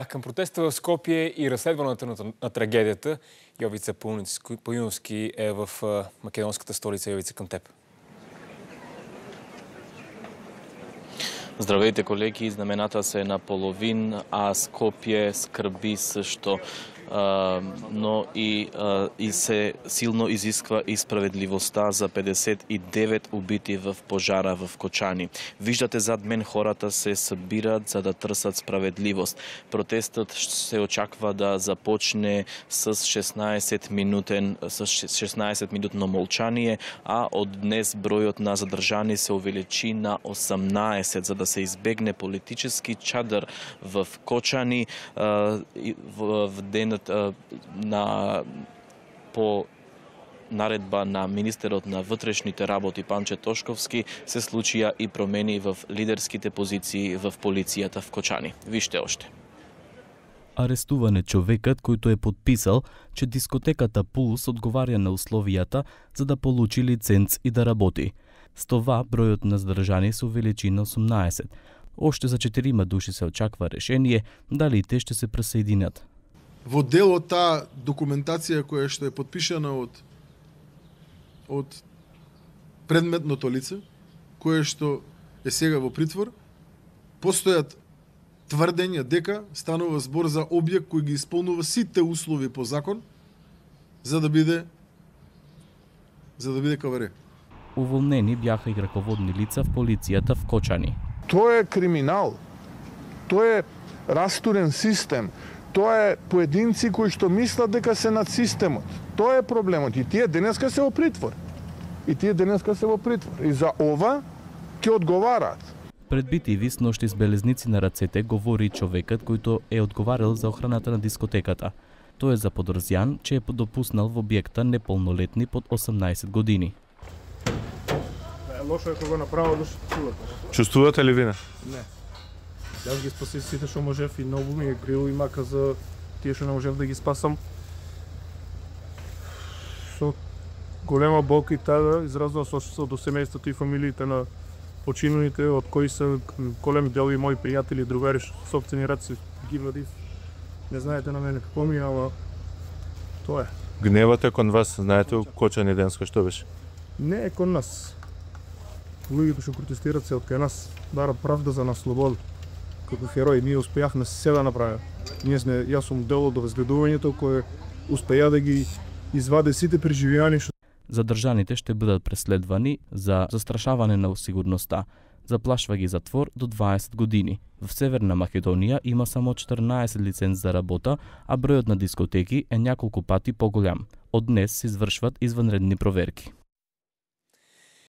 Към протеста в Скопје и разследването на трагедията, Јовица Појуновски е в македонската столица. Јовица, към теб. Здравейте, колеги. Знамената се на половин, а Скопје скрби сашто, но и се силно изисква и справедливоста за 59 убити в пожара в Кочани. Виждате зад мен хората се собират за да трсат справедливост. Протестот се очаква да започне с 16-минутно молчание, а од днес бројот на задржани се увеличи на 18 за да се избегне политички чадър в Кочани в денот по наредба на министерот на вътрешните работи Панче Тошковски се случија и промени в лидерските позиции в полицијата в Кочани. Вижте оште. Арестуван е човекот којто е подписал, че дискотеката Пулс одговарја на условијата за да получи лиценц и да работи. С това бројот на задржани се увеличи на 18. Оште за 4 души се очаква решение дали те ще се присоединат. Во дел од таа документација која што е подпишана од предметното лице, кое што е сега во притвор, постојат тврдења дека станува збор за објект кој ги исполнува сите услови по закон за да биде каваре. Уволнени бяха и раководни лица в полицијата в Кочани. Тоа е криминал. Тоа е растурен систем. Тоа е поединци кои што мислат дека се над системот. Тоа е проблемот. И тие денеска се во притвор. И за ова ќе одговараат. Пред битиви с ношти с белезници на рацете говори човекот којто е одговарал за охраната на дискотеката. Тој е заподозрян, че е допуснал во објекта неполнолетни под 18 години. Лошо е кога направо да чувате. Чувствувате ли вина? Не. Јас ги спасив сите што можев и многу ми е грил и мака за тие што не можев да ги спасам. Со голема болка и тага изразува сочувство до семејството и фамилиите на починалите, од кои се голем дел и мои пријатели и другари, сопствени раци ги владив. Не знаете на мене какво ми, ама тоа е. Гневате кон вас, знаете у Кочани денска што беше? Не е кон нас. Луѓето што протестират се од кај нас, барат правда за нас слобода. Како херои, ние успеавме се да направиме. Јас сум дел од разгледувањето кое успеа да ги изваде сите преживеани. Задржаните ще бидат преследвани за застрашаване на сигурноста. Заплашва ги затвор до 20 години. В Северна Македонија има само 14 лиценз за работа, а бројот на дискотеки е няколку пати поголям. Од днес се извршват извънредни проверки.